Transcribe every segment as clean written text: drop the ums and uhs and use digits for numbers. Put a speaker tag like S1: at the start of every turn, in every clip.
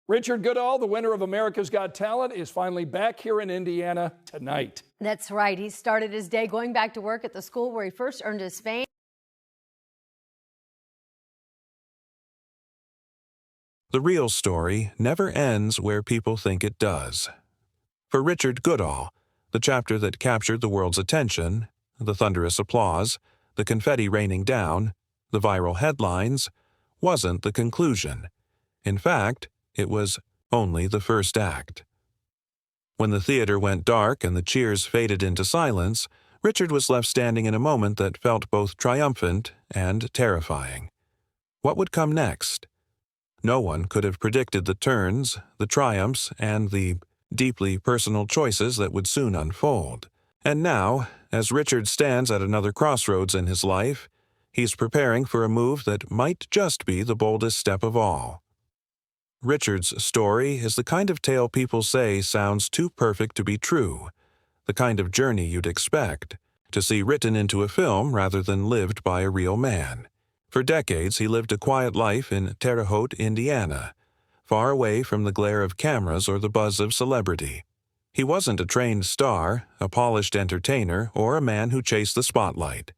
S1: Richard Goodall, the winner of America's Got Talent, is finally back here in Indiana tonight.
S2: That's right. He started his day going back to work at the school where he first earned his fame.
S3: The real story never ends where people think it does. For Richard Goodall, the chapter that captured the world's attention, the thunderous applause, the confetti raining down, the viral headlines, wasn't the conclusion. In fact, it was only the first act. When the theater went dark and the cheers faded into silence, Richard was left standing in a moment that felt both triumphant and terrifying. What would come next? No one could have predicted the turns, the triumphs, and the deeply personal choices that would soon unfold. And now, as Richard stands at another crossroads in his life, he's preparing for a move that might just be the boldest step of all. Richard's story is the kind of tale people say sounds too perfect to be true, the kind of journey you'd expect to see written into a film rather than lived by a real man. For decades, he lived a quiet life in Terre Haute, Indiana, far away from the glare of cameras or the buzz of celebrity. He wasn't a trained star, a polished entertainer, or a man who chased the spotlight.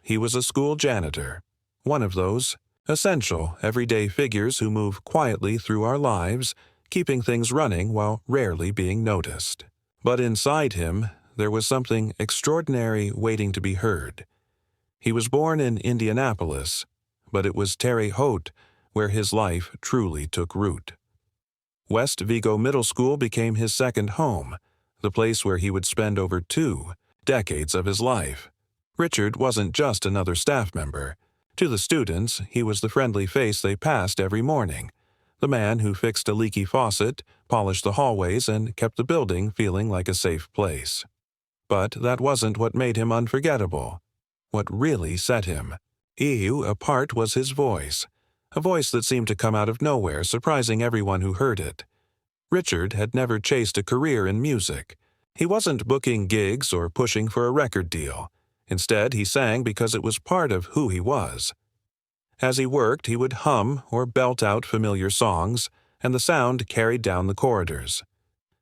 S3: He was a school janitor, one of those essential, everyday figures who move quietly through our lives, keeping things running while rarely being noticed. But inside him, there was something extraordinary waiting to be heard. He was born in Indianapolis, but it was Terre Haute where his life truly took root. West Vigo Middle School became his second home, the place where he would spend over 2 decades of his life. Richard wasn't just another staff member. To the students, he was the friendly face they passed every morning, the man who fixed a leaky faucet, polished the hallways, and kept the building feeling like a safe place. But that wasn't what made him unforgettable. What really set him apart was his voice, a voice that seemed to come out of nowhere, surprising everyone who heard it. Richard had never chased a career in music. He wasn't booking gigs or pushing for a record deal. Instead, he sang because it was part of who he was. As he worked, he would hum or belt out familiar songs, and the sound carried down the corridors.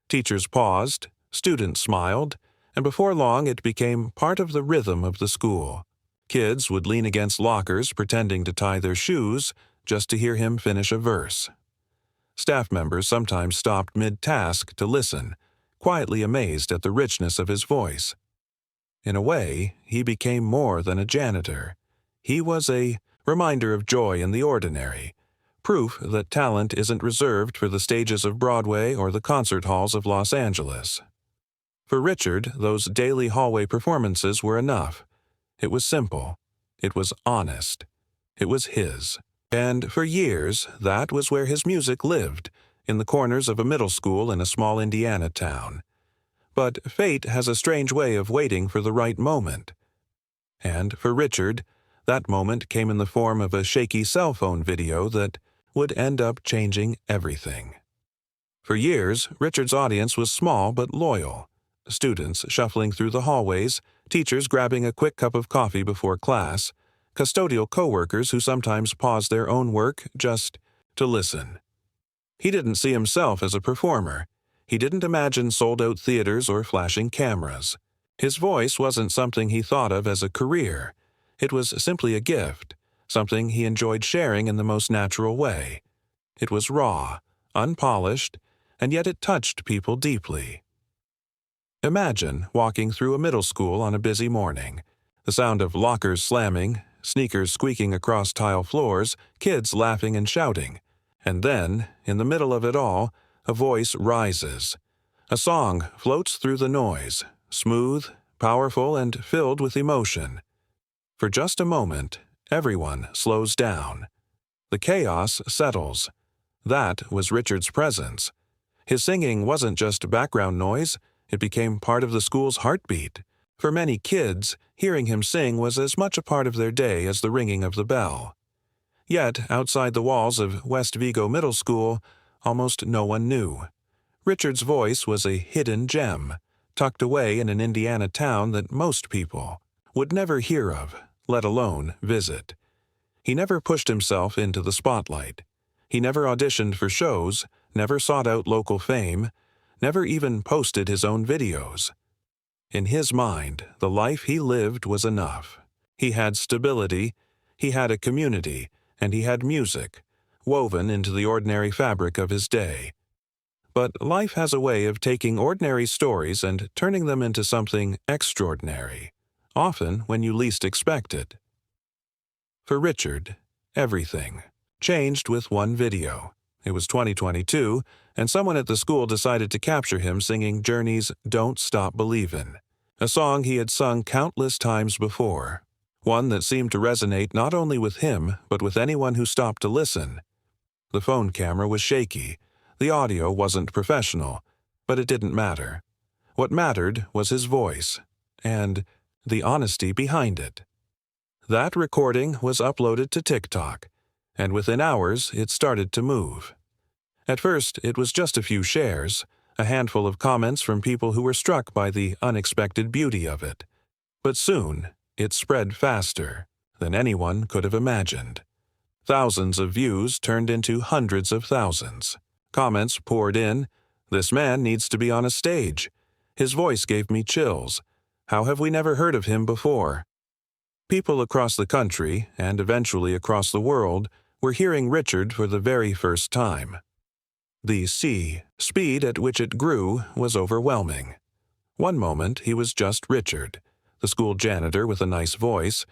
S3: Teachers paused, students smiled, and before long it became part of the rhythm of the school. Kids would lean against lockers pretending to tie their shoes just to hear him finish a verse. Staff members sometimes stopped mid-task to listen, quietly amazed at the richness of his voice. In a way, he became more than a janitor. He was a reminder of joy in the ordinary, proof that talent isn't reserved for the stages of Broadway or the concert halls of Los Angeles. For Richard, those daily hallway performances were enough. It was simple. It was honest. It was his. And for years, that was where his music lived, in the corners of a middle school in a small Indiana town. But fate has a strange way of waiting for the right moment. And for Richard, that moment came in the form of a shaky cell phone video that would end up changing everything. For years, Richard's audience was small but loyal. Students shuffling through the hallways, teachers grabbing a quick cup of coffee before class, custodial coworkers who sometimes paused their own work just to listen. He didn't see himself as a performer. He didn't imagine sold-out theaters or flashing cameras. His voice wasn't something he thought of as a career. It was simply a gift, something he enjoyed sharing in the most natural way. It was raw, unpolished, and yet it touched people deeply. Imagine walking through a middle school on a busy morning. The sound of lockers slamming, sneakers squeaking across tile floors, kids laughing and shouting. And then, in the middle of it all, a voice rises. A song floats through the noise, smooth, powerful, and filled with emotion. For just a moment, everyone slows down. The chaos settles. That was Richard's presence. His singing wasn't just background noise, it became part of the school's heartbeat. For many kids, hearing him sing was as much a part of their day as the ringing of the bell. Yet, outside the walls of West Vigo Middle School, almost no one knew. Richard's voice was a hidden gem, tucked away in an Indiana town that most people would never hear of, let alone visit. He never pushed himself into the spotlight. He never auditioned for shows, never sought out local fame, never even posted his own videos. In his mind, the life he lived was enough. He had stability, he had a community, and he had music, woven into the ordinary fabric of his day. But life has a way of taking ordinary stories and turning them into something extraordinary, often when you least expect it. For Richard, everything changed with one video. It was 2022, and someone at the school decided to capture him singing Journey's "Don't Stop Believin'," a song he had sung countless times before, one that seemed to resonate not only with him but with anyone who stopped to listen. The phone camera was shaky, the audio wasn't professional, but it didn't matter. What mattered was his voice, and the honesty behind it. That recording was uploaded to TikTok, and within hours it started to move. At first, it was just a few shares, a handful of comments from people who were struck by the unexpected beauty of it. But soon, it spread faster than anyone could have imagined. Thousands of views turned into hundreds of thousands. Comments poured in, "This man needs to be on a stage. His voice gave me chills. How have we never heard of him before?" People across the country, and eventually across the world, were hearing Richard for the very first time. The speed at which it grew was overwhelming. One moment he was just Richard, the school janitor with a nice voice.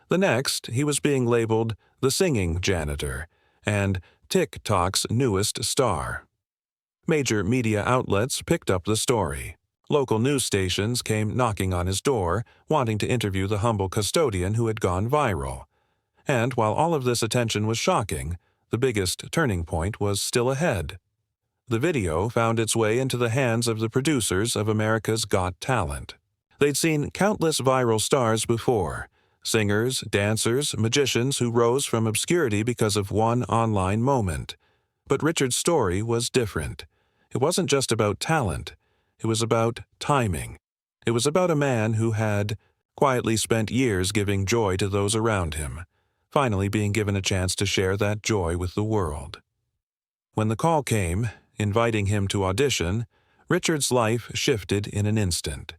S3: The next, he was being labeled the singing janitor and TikTok's newest star. Major media outlets picked up the story. Local news stations came knocking on his door, wanting to interview the humble custodian who had gone viral. And while all of this attention was shocking, the biggest turning point was still ahead. The video found its way into the hands of the producers of America's Got Talent. They'd seen countless viral stars before, singers, dancers, magicians who rose from obscurity because of one online moment. But Richard's story was different. It wasn't just about talent. It was about timing. It was about a man who had quietly spent years giving joy to those around him, finally being given a chance to share that joy with the world. When the call came, inviting him to audition, Richard's life shifted in an instant.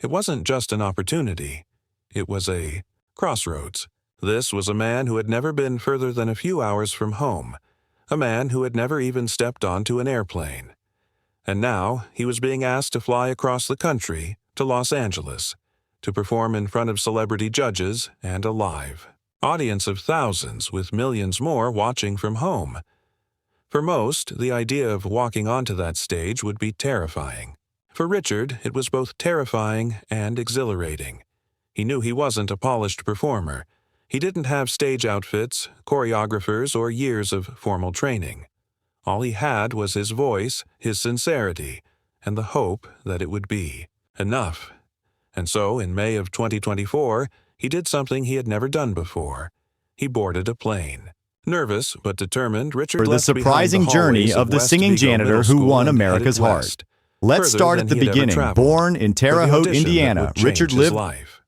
S3: It wasn't just an opportunity. It was a crossroads. This was a man who had never been further than a few hours from home, a man who had never even stepped onto an airplane. And now he was being asked to fly across the country to Los Angeles, to perform in front of celebrity judges and a live audience of thousands with millions more watching from home. For most, the idea of walking onto that stage would be terrifying. For Richard, it was both terrifying and exhilarating. He knew he wasn't a polished performer. He didn't have stage outfits, choreographers, or years of formal training. All he had was his voice, his sincerity, and the hope that it would be enough. And so, in May of 2024, he did something he had never done before. He boarded a plane. Nervous but determined, Richard left
S4: the surprising journey of the singing janitor who won America's heart. Let's start at the beginning. Born in Terre Haute, Indiana, Richard lived
S3: life.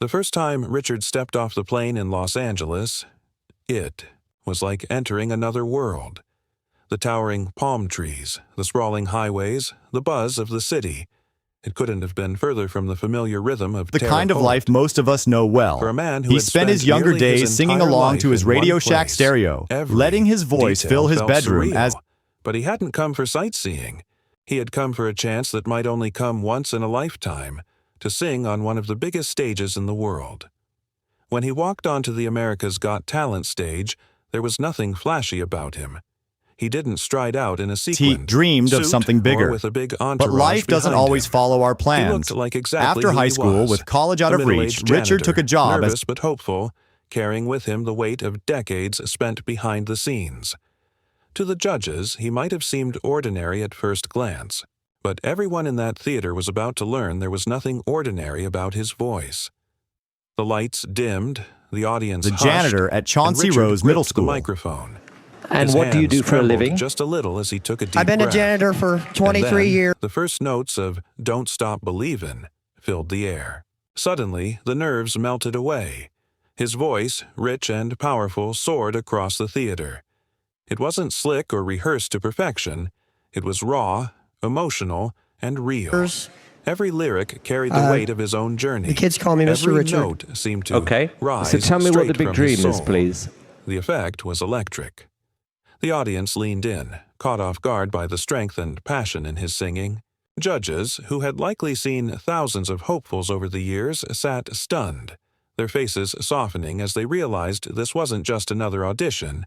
S3: The first time Richard stepped off the plane in Los Angeles, it was like entering another world. The towering palm trees, the sprawling highways, the buzz of the city. It couldn't have been further from the familiar rhythm of
S4: the kind of life most of us know well.
S3: For a man who
S4: he
S3: had
S4: spent his younger days singing along to his Radio Shack
S3: place,
S4: stereo, letting his voice fill his bedroom
S3: surreal. But he hadn't come for sightseeing. He had come for a chance that might only come once in a lifetime, to sing on one of the biggest stages in the world. When he walked onto the America's Got Talent stage, there was nothing flashy about him. He didn't stride out in a sequin.
S4: He dreamed of something bigger.
S3: With a big
S4: but life doesn't always follow our plans.
S3: He looked like exactly
S4: After high school,
S3: was.
S4: with college out of reach, Richard took a job
S3: nervous but hopeful, carrying with him the weight of decades spent behind the scenes. To the judges, he might have seemed ordinary at first glance, but everyone in that theater was about to learn there was nothing ordinary about his voice. The lights dimmed, the audience hushed,
S4: janitor at Chauncey Rose Middle School.
S3: The microphone.
S5: And
S3: His
S5: what do you do
S3: hands
S5: for a
S3: trembled
S5: living?
S3: Just a little as he took a deep
S6: I've been
S3: breath.
S6: a janitor for 23
S3: And then,
S6: years.
S3: The first notes of "Don't Stop Believin'" filled the air. Suddenly, the nerves melted away. His voice, rich and powerful, soared across the theater. It wasn't slick or rehearsed to perfection. It was raw, emotional, and real. Every lyric carried the weight of his own journey.
S5: The kids call me Mr.
S3: Every
S5: Richard.
S3: note seemed to rise
S6: so tell me what the
S3: straight
S6: big
S3: from
S6: dream
S3: his
S6: is,
S3: soul.
S6: please.
S3: The effect was electric. The audience leaned in, caught off guard by the strength and passion in his singing. Judges, who had likely seen thousands of hopefuls over the years, sat stunned, their faces softening as they realized this wasn't just another audition,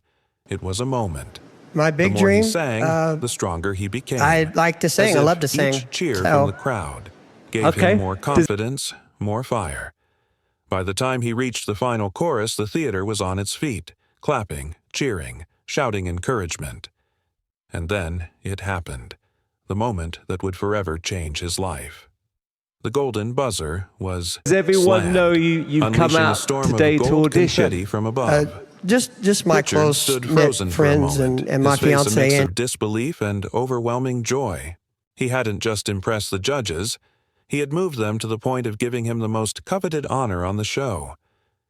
S3: it was a moment.
S5: My big
S3: The more
S5: dream,
S3: he sang, the stronger he became.
S5: I like to sing.
S3: As
S5: I
S3: if
S5: love to sing.
S3: Each cheer
S5: So-
S3: from the crowd gave him more confidence, more fire. By the time he reached the final chorus, the theater was on its feet, clapping, cheering, shouting encouragement. And then it happened, the moment that would forever change his life. The golden buzzer was
S6: Does everyone
S3: slammed,
S6: know you've come
S3: unleashing a
S6: out
S3: storm
S6: today
S3: of
S6: to
S3: gold
S6: audition?
S3: confetti from above.
S5: Just my
S3: Richard
S5: close
S3: stood
S5: knit
S3: frozen for a
S5: friends
S3: moment,
S5: and my
S3: his face a mix
S5: fiance.
S3: of disbelief and overwhelming joy. He hadn't just impressed the judges, he had moved them to the point of giving him the most coveted honor on the show.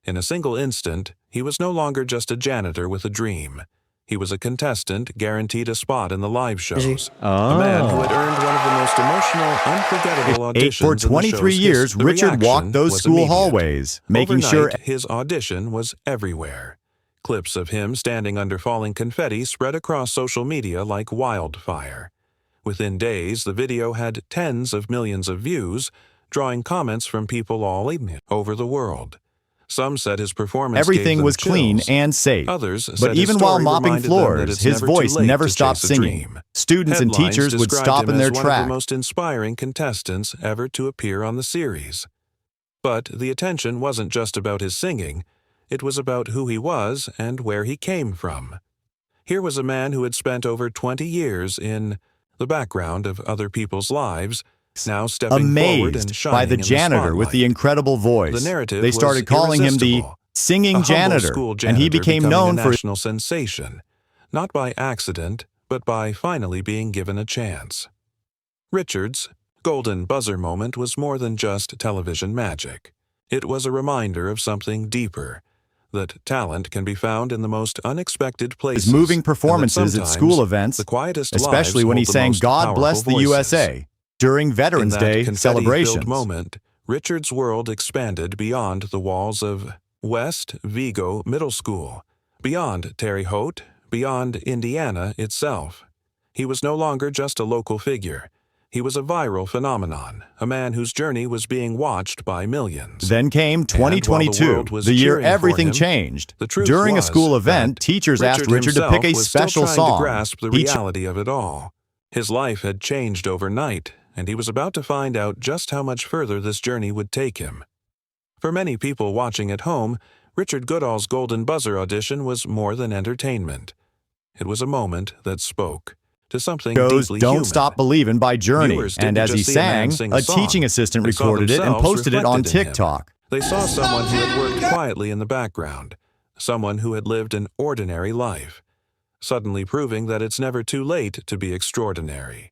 S3: In a single instant, he was no longer just a janitor with a dream. He was a contestant guaranteed a spot in the live shows. A man who had earned one of the most emotional, unforgettable auditions
S4: For
S3: in the
S4: 23
S3: show's
S4: years,
S3: history. The
S4: Richard
S3: reaction
S4: walked those
S3: was
S4: school
S3: immediate.
S4: hallways, making
S3: Overnight,
S4: sure
S3: his audition was everywhere. Clips of him standing under falling confetti spread across social media like wildfire. Within days, the video had tens of millions of views, drawing comments from people all over the world. Some said his performance
S4: everything
S3: gave them
S4: was clean
S3: chills.
S4: and safe.
S3: Others said
S4: But
S3: his
S4: even while
S3: story
S4: mopping
S3: reminded them that
S4: floors,
S3: it's
S4: his
S3: never too
S4: voice
S3: late
S4: never
S3: to
S4: stopped
S3: chase a
S4: singing.
S3: dream.
S4: Students and
S3: Headlines
S4: teachers would
S3: described
S4: stop
S3: him
S4: in
S3: as
S4: their
S3: one of
S4: tracks.
S3: the most inspiring contestants ever to appear on the series. But the attention wasn't just about his singing. It was about who he was and where he came from. Here was a man who had spent over 20 years in the background of other people's lives, now stepping forward and
S4: Amazed
S3: shining
S4: by the
S3: in
S4: janitor with the
S3: spotlight.
S4: incredible voice.
S3: The narrative
S4: They started
S3: was
S4: calling him the
S3: irresistible.
S4: singing
S3: A humble
S4: janitor,
S3: school
S4: and he
S3: janitor
S4: became
S3: becoming
S4: known
S3: a
S4: for
S3: national sensation, not by accident, but by finally being given a chance. Richard's golden buzzer moment was more than just television magic. It was a reminder of something deeper, that talent can be found in the most unexpected places.
S4: his moving
S3: and that
S4: performances at
S3: sometimes
S4: school events,
S3: the quietest
S4: especially
S3: lives
S4: when he
S3: hold the
S4: sang
S3: most
S4: God Bless the
S3: powerful voices.
S4: USA during Veterans
S3: In that
S4: Day
S3: confetti-filled
S4: celebrations.
S3: moment, Richard's world expanded beyond the walls of West Vigo Middle School, beyond Terre Haute, beyond Indiana itself. He was no longer just a local figure. He was a viral phenomenon, a man whose journey was being watched by millions.
S4: Then came
S3: And while the
S4: 2022,
S3: world was
S4: the year
S3: cheering for
S4: everything
S3: him,
S4: changed.
S3: the truth
S4: During a
S3: was
S4: school event,
S3: that
S4: teachers asked Richard to pick a
S3: himself was still
S4: special
S3: trying
S4: song.
S3: to grasp the
S4: He
S3: reality of it all. His life had changed overnight, and he was about to find out just how much further this journey would take him. For many people watching at home, Richard Goodall's Golden Buzzer audition was more than entertainment. It was a moment that spoke to something
S4: chose
S3: deeply
S4: Don't
S3: human.
S4: Stop Believin' by Journey,
S3: Viewers
S4: and
S3: didn't
S4: as he
S3: just see a man
S4: sang,
S3: sing
S4: a
S3: a song.
S4: teaching assistant
S3: They saw
S4: recorded it and
S3: themselves
S4: posted it on
S3: reflected in him.
S4: TikTok.
S3: They saw someone who had worked quietly in the background, someone who had lived an ordinary life, suddenly proving that it's never too late to be extraordinary.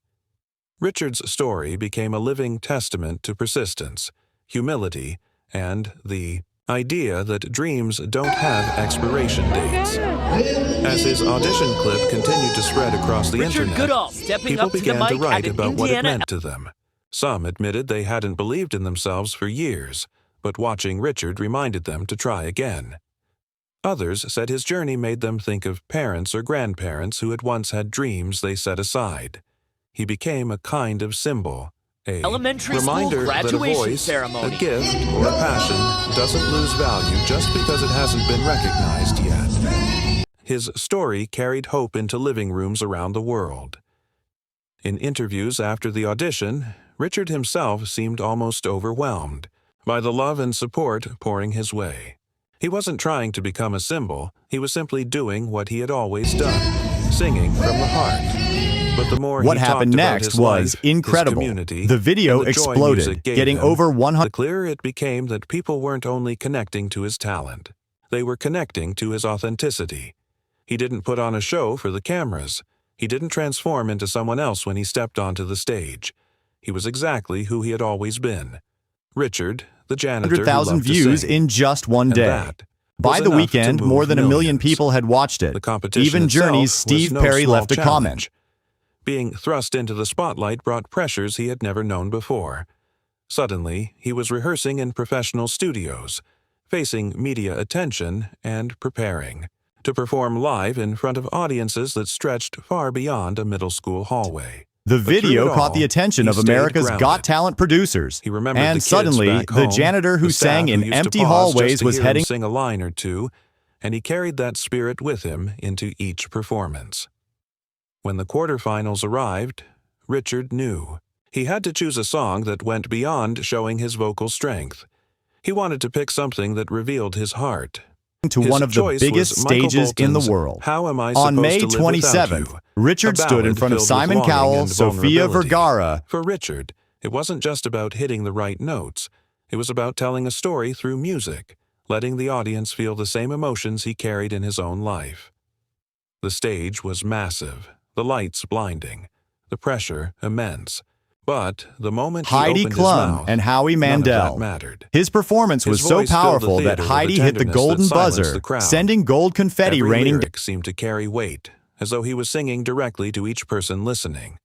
S3: Richard's story became a living testament to persistence, humility, and the idea that dreams don't have expiration dates. As his audition clip continued to spread across the
S7: Richard
S3: internet,
S7: Goodall stepping
S3: people
S7: up to the
S3: began to
S7: mic
S3: write
S7: at an
S3: about what it
S7: Indiana
S3: meant to them. Some admitted they hadn't believed in themselves for years, but watching Richard reminded them to try again. Others said his journey made them think of parents or grandparents who had once had dreams they set aside. He became a kind of symbol, a
S7: Elementary school
S3: reminder that a
S7: graduation
S3: voice,
S7: ceremony.
S3: a gift, or a passion doesn't lose value just because it hasn't been recognized yet. His story carried hope into living rooms around the world. In interviews after the audition, Richard himself seemed almost overwhelmed by the love and support pouring his way. He wasn't trying to become a symbol, he was simply doing what he had always done, singing from the heart. But the more
S4: What
S3: he
S4: happened
S3: talked about
S4: next
S3: his
S4: was
S3: life,
S4: incredible.
S3: his community,
S4: The video
S3: and the joy
S4: exploded,
S3: music gave
S4: getting
S3: him,
S4: over 100.
S3: the clearer it became that people weren't only connecting to his talent, they were connecting to his authenticity. He didn't put on a show for the cameras. He didn't transform into someone else when he stepped onto the stage. He was exactly who he had always been. Richard, the janitor who
S4: 100,000
S3: loved to
S4: views
S3: sing.
S4: in just one
S3: And
S4: day.
S3: that
S4: By the weekend, more than 1 million people had watched it.
S3: The competition
S4: Even Journey's
S3: itself was
S4: Steve
S3: no
S4: Perry
S3: small
S4: left a comment.
S3: challenge. Being thrust into the spotlight brought pressures he had never known before. Suddenly, he was rehearsing in professional studios, facing media attention, and preparing to perform live in front of audiences that stretched far beyond a middle school hallway.
S4: The
S3: But through
S4: video
S3: it
S4: caught
S3: all,
S4: the attention
S3: he
S4: of
S3: stayed
S4: America's
S3: grounded.
S4: Got Talent producers.
S3: He remembered the
S4: And
S3: kids
S4: suddenly,
S3: back
S4: the
S3: home,
S4: janitor who
S3: the staff
S4: sang
S3: who
S4: in
S3: used to
S4: empty
S3: pause
S4: hallways
S3: just to
S4: was
S3: hear him
S4: heading
S3: sing a line or two, and he carried that spirit with him into each performance. When the quarterfinals arrived, Richard knew. He had to choose a song that went beyond showing his vocal strength. He wanted to pick something that revealed his heart.
S4: to
S3: His
S4: one of the
S3: choice
S4: biggest
S3: was Michael
S4: stages in the
S3: Bolton's
S4: world.
S3: How Am I
S4: On
S3: Supposed
S4: May
S3: to Live Without
S4: 27th,
S3: You?
S4: Richard
S3: A
S4: stood in
S3: ballad
S4: front of
S3: filled with
S4: Simon
S3: longing
S4: Cowell,
S3: and
S4: Sofia
S3: vulnerability.
S4: Vergara.
S3: For Richard, it wasn't just about hitting the right notes. It was about telling a story through music, letting the audience feel the same emotions he carried in his own life. The stage was massive, the lights blinding, the pressure immense. But the moment he
S4: Heidi
S3: opened his
S4: Klum
S3: mouth,
S4: and Howie
S3: none of that
S4: Mandel.
S3: mattered.
S4: His performance
S3: His
S4: was so
S3: voice filled the
S4: powerful that
S3: theater with a
S4: Heidi hit the
S3: tenderness
S4: golden
S3: that silenced
S4: buzzer,
S3: the crowd.
S4: sending gold confetti
S3: Every
S4: raining down.
S3: lyric seemed to carry weight, as though he was singing directly to each person listening.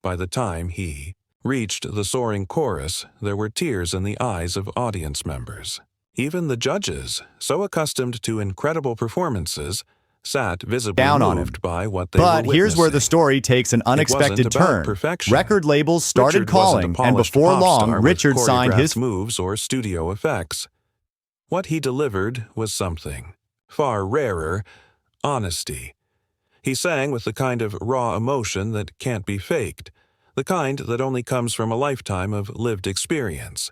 S3: By the time he reached the soaring chorus, there were tears in the eyes of audience members. Even the judges, so accustomed to incredible performances, sat visibly
S4: Down on
S3: moved
S4: him.
S3: by what they
S4: But
S3: were
S4: here's where the
S3: witnessing.
S4: story takes an unexpected
S3: wasn't about
S4: turn.
S3: perfection.
S4: Record labels started
S3: Richard wasn't a
S4: calling, and
S3: polished
S4: before
S3: pop
S4: long,
S3: star with
S4: Richard signed his
S3: choreographed moves or studio effects. What he delivered was something far rarer: honesty. He sang with the kind of raw emotion that can't be faked, the kind that only comes from a lifetime of lived experience.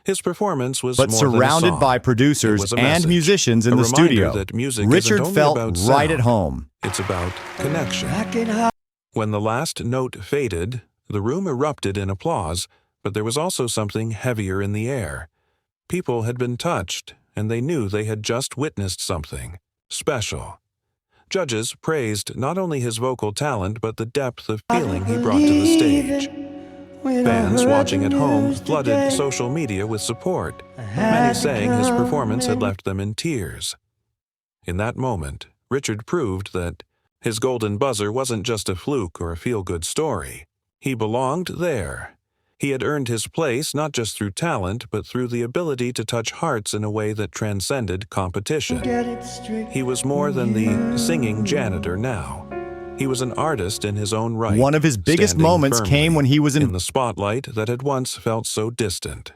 S3: His performance was
S4: but
S3: more than a
S4: surrounded
S3: song.
S4: by
S3: It
S4: producers
S3: was a
S4: and
S3: message,
S4: musicians in
S3: a
S4: the
S3: reminder
S4: studio.
S3: that music
S4: Richard
S3: isn't only
S4: felt
S3: about
S4: right at
S3: sound.
S4: home.
S3: It's about connection. When the last note faded, the room erupted in applause, but there was also something heavier in the air. People had been touched, and they knew they had just witnessed something special. Judges praised not only his vocal talent, but the depth of feeling he brought to the stage. Fans watching at home flooded social media with support, many saying his performance had left them in tears. In that moment, Richard proved that his golden buzzer wasn't just a fluke or a feel-good story. He belonged there. He had earned his place not just through talent, but through the ability to touch hearts in a way that transcended competition. He was more than the singing janitor now. He was an artist in his own right.
S4: One of his biggest
S3: standing
S4: moments
S3: firmly
S4: came when he was
S3: in the spotlight that had once felt so distant.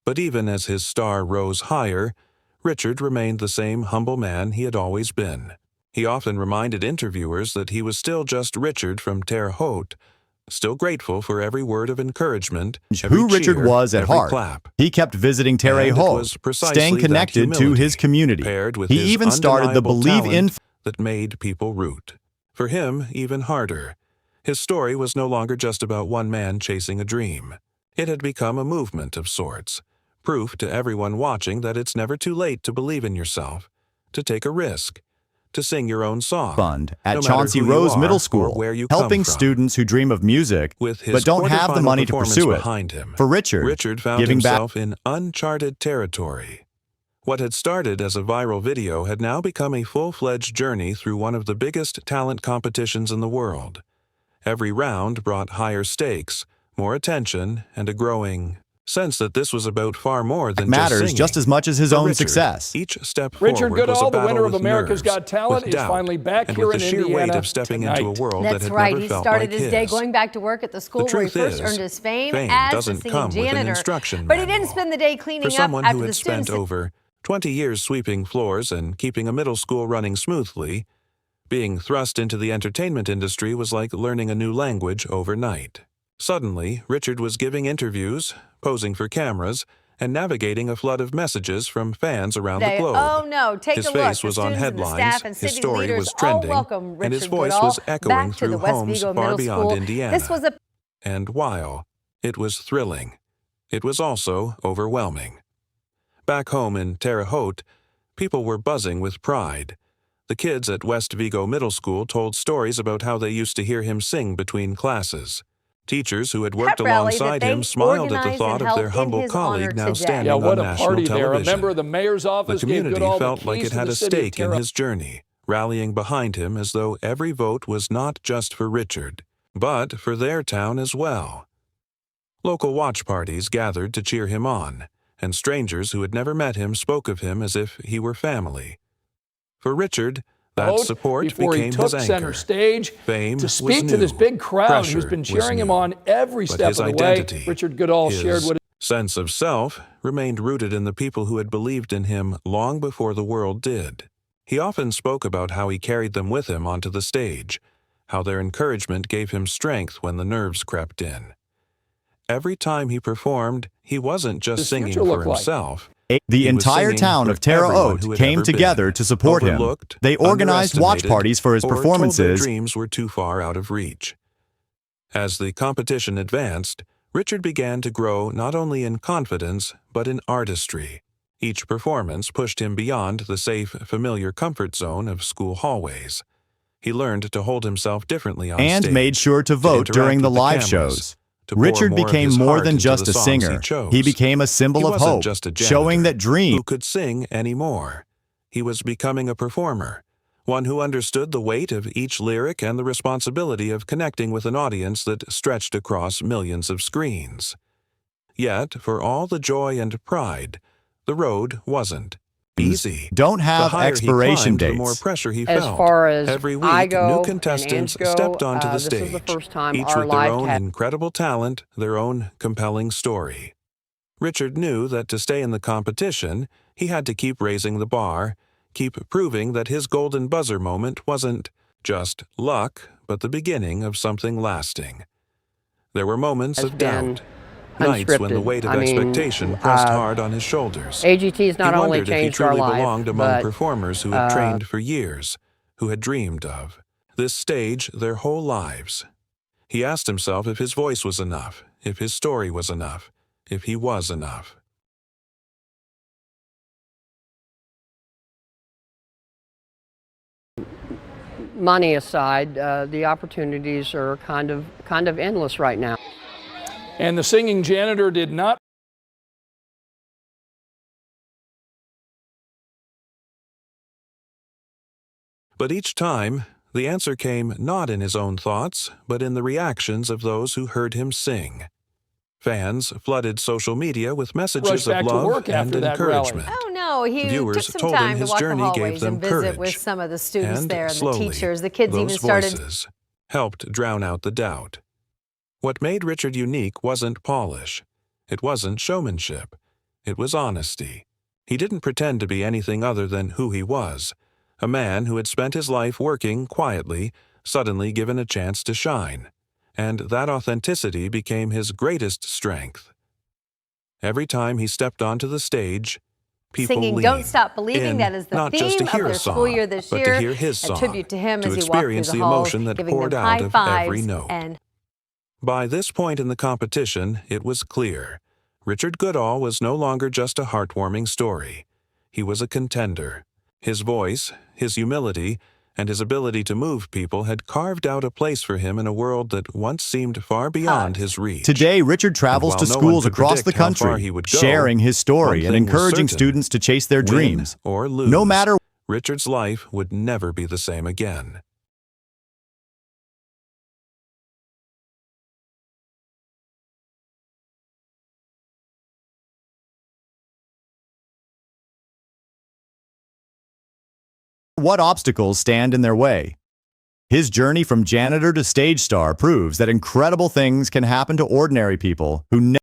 S3: But even as his star rose higher, Richard remained the same humble man he had always been. He often reminded interviewers that he was still just Richard from Terre Haute, still grateful for every word of encouragement, every
S4: who Richard
S3: cheer,
S4: was at
S3: every
S4: heart.
S3: clap.
S4: He kept visiting Terre
S3: And it
S4: Haute,
S3: was precisely
S4: staying
S3: that
S4: connected to
S3: humility,
S4: his community.
S3: paired with
S4: He
S3: his
S4: even started the
S3: undeniable
S4: Believe in
S3: talent that made people root. For him, even harder. His story was no longer just about one man chasing a dream. It had become a movement of sorts, proof to everyone watching that it's never too late to believe in yourself, to take a risk, to sing your own song.
S4: Fund at
S3: no matter
S4: Chauncey
S3: who you
S4: Rose
S3: are
S4: Middle
S3: or
S4: School,
S3: where you come
S4: helping
S3: from.
S4: students who dream of music
S3: With his
S4: but don't have the
S3: quarterfinal
S4: money to
S3: performance
S4: pursue it.
S3: behind him,
S4: For Richard,
S3: Richard found
S4: giving back
S3: himself in uncharted territory. What had started as a viral video had now become a full-fledged journey through one of the biggest talent competitions in the world. Every round brought higher stakes, more attention, and a growing sense that this was about far more than
S4: matters
S3: just singing.
S4: just as much as his
S3: For
S4: own
S3: Richard,
S4: success.
S3: Each step
S1: Richard
S3: forward was a
S1: Goodall, the
S3: battle
S1: winner of
S3: with
S1: America's
S3: nerves,
S1: Got Talent,
S3: with
S1: is
S3: doubt,
S1: finally back
S3: and
S1: here
S3: with
S1: in
S3: the sheer weight
S1: Indiana
S3: of stepping
S1: tonight.
S3: into a world
S2: That's
S3: that had
S2: right.
S3: never
S2: He
S3: felt
S2: started
S3: like
S2: his day going back to work at the school
S3: The
S2: where he
S3: truth
S2: first
S3: is,
S2: earned his fame
S3: fame
S2: as the
S3: doesn't
S2: singing
S3: come with an
S2: janitor.
S3: instruction
S2: But he didn't
S3: manual.
S2: spend the day cleaning
S3: For
S2: up
S3: someone
S2: after
S3: who
S2: the
S3: had spent
S2: students.
S3: over 20 years sweeping floors and keeping a middle school running smoothly, being thrust into the entertainment industry was like learning a new language overnight. Suddenly, Richard was giving interviews, posing for cameras, and navigating a flood of messages from fans around the globe.
S2: Oh no, take
S3: His
S2: a look.
S3: face
S2: The
S3: was on
S2: students and the
S3: headlines,
S2: staff and
S3: his
S2: city
S3: story
S2: leaders
S3: was
S2: all
S3: trending,
S2: welcome
S3: and his
S2: Richard
S3: voice
S2: Goodall
S3: was echoing
S2: back to
S3: through
S2: the West
S3: homes
S2: Vigo
S3: far
S2: Middle
S3: beyond
S2: School.
S3: Indiana.
S2: This was a
S3: And while it was thrilling, it was also overwhelming. Back home in Terre Haute, people were buzzing with pride. The kids at West Vigo Middle School told stories about how they used to hear him sing between classes. Teachers who had worked
S2: Pep rally that
S3: alongside
S2: they
S3: him smiled at the
S2: organized
S3: thought
S2: and
S3: of their
S2: held in
S3: humble
S2: his honor
S3: colleague now
S2: today.
S3: standing
S1: Yeah, what
S3: on
S1: a
S3: national
S1: party there. A
S3: television.
S1: member of the mayor's
S3: The
S1: office gave
S3: community
S1: Goodall the
S3: felt like
S1: keys
S3: it
S1: to
S3: had
S1: the
S3: a
S1: city of
S3: stake in
S1: Terre
S3: his journey, rallying behind him as though every vote was not just for Richard, but for their town as well. Local watch parties gathered to cheer him on, and strangers who had never met him spoke of him as if he were family. For Richard, that support
S1: before
S3: became
S1: he took
S3: his anchor.
S1: center stage
S3: Fame
S1: to
S3: was
S1: speak to this
S3: new.
S1: big crowd who's
S3: Pressure
S1: been
S3: was
S1: cheering him
S3: new.
S1: on every
S3: But
S1: step
S3: his
S1: of the way.
S3: identity,
S1: Richard Goodall
S3: his
S1: shared what
S3: sense of self remained rooted in the people who had believed in him long before the world did. He often spoke about how he carried them with him onto the stage, how their encouragement gave him strength when the nerves crept in. Every time he performed, he wasn't just
S1: his
S3: singing
S1: future
S3: for
S1: look like.
S3: himself.
S4: The
S3: He was
S4: entire
S3: singing
S4: town
S3: for
S4: of Terre
S3: everyone
S4: Haute
S3: who had
S4: came
S3: ever
S4: together
S3: been
S4: to support him.
S3: overlooked,
S4: They organized watch
S3: underestimated,
S4: parties for his
S3: or told their
S4: performances.
S3: dreams were too far out of reach. As the competition advanced, Richard began to grow not only in confidence, but in artistry. Each performance pushed him beyond the safe, familiar comfort zone of school hallways. He learned to hold himself differently on
S4: And
S3: stage,
S4: made sure to vote
S3: interact
S4: during the
S3: with
S4: live
S3: cameras,
S4: shows.
S3: to pour
S4: Richard
S3: more of
S4: became
S3: his
S4: more
S3: heart
S4: than
S3: into
S4: just
S3: the
S4: a
S3: songs
S4: singer.
S3: He chose.
S4: He became a symbol
S3: He
S4: of
S3: wasn't
S4: hope,
S3: just a
S4: showing
S3: janitor
S4: that dreams
S3: who could sing anymore. He was becoming a performer, one who understood the weight of each lyric and the responsibility of connecting with an audience that stretched across millions of screens. Yet, for all the joy and pride, the road wasn't easy.
S4: don't have
S3: The higher
S4: expiration
S3: he climbed, the more
S4: dates.
S3: pressure he
S6: As
S3: felt.
S6: far as
S3: Every week,
S6: I go
S3: new
S6: and
S3: contestants
S6: Ange go,
S3: stepped onto the
S6: this
S3: stage,
S6: is the first time
S3: each
S6: our
S3: with their
S6: live
S3: own
S6: cast.
S3: incredible talent, their own compelling story. Richard knew that to stay in the competition, he had to keep raising the bar, keep proving that his golden buzzer moment wasn't just luck, but the beginning of something lasting. There were moments
S6: Has
S3: of
S6: been
S3: doubt, nights when the
S6: unscripted.
S3: weight of
S6: I mean,
S3: expectation pressed hard on his shoulders.
S6: AGT has not
S3: He
S6: only
S3: wondered if he
S6: changed our
S3: truly
S6: life,
S3: belonged among
S6: but
S3: performers who had trained for years, who had dreamed of this stage their whole lives. He asked himself if his voice was enough, if his story was enough, if he was enough.
S6: money aside, the opportunities are kind of endless right now.
S1: And the singing janitor did not
S3: But each time, the answer came not in his own thoughts, but in the reactions of those who heard him sing. Fans flooded social media with messages
S1: rush
S3: of
S1: back to
S3: love
S1: work
S3: and
S1: after that rally.
S3: encouragement.
S2: Oh no, he
S3: Viewers
S2: took some
S3: told him
S2: time to
S3: his
S2: walk the
S3: journey gave
S2: hallways
S3: them
S2: and visit
S3: courage.
S2: with some of the students
S3: And
S2: there and
S3: slowly,
S2: the teachers. The kids
S3: those
S2: even started.
S3: voices helped drown out the doubt. What made Richard unique wasn't polish. It wasn't showmanship. It was honesty. He didn't pretend to be anything other than who he was, a man who had spent his life working quietly, suddenly given a chance to shine. And that authenticity became his greatest strength. Every time he stepped onto the stage, people
S2: Singing
S3: leaned
S2: Don't Stop Believing,
S3: in,
S2: that is the
S3: not just
S2: theme
S3: to hear
S2: of
S3: a
S2: their
S3: song,
S2: school year this
S3: but
S2: year.
S3: to hear his song,
S2: A tribute to him
S3: to
S2: as he walked through
S3: experience
S2: the
S3: the
S2: halls,
S3: emotion that
S2: giving
S3: poured
S2: them
S3: out
S2: high
S3: of
S2: fives
S3: every note.
S2: and
S3: By this point in the competition, it was clear. Richard Goodall was no longer just a heartwarming story. He was a contender. His voice, his humility, and his ability to move people had carved out a place for him in a world that once seemed far beyond his reach.
S4: Today, Richard travels to
S3: And while no one
S4: schools
S3: could
S4: across the
S3: predict how far
S4: country,
S3: he would go,
S4: sharing his story
S3: one
S4: and
S3: thing was
S4: encouraging
S3: certain:
S4: students to chase their
S3: win
S4: dreams.
S3: or lose,
S4: No matter
S3: Richard's life would never be the same again.
S4: what obstacles stand in their way. His journey from janitor to stage star proves that incredible things can happen to ordinary people who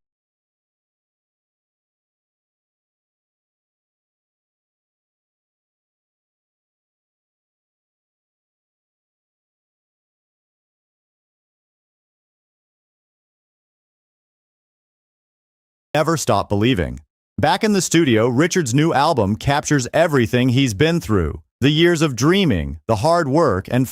S4: never stop believing. Back in the studio, Richard's new album captures everything he's been through. The years of dreaming, the hard work, and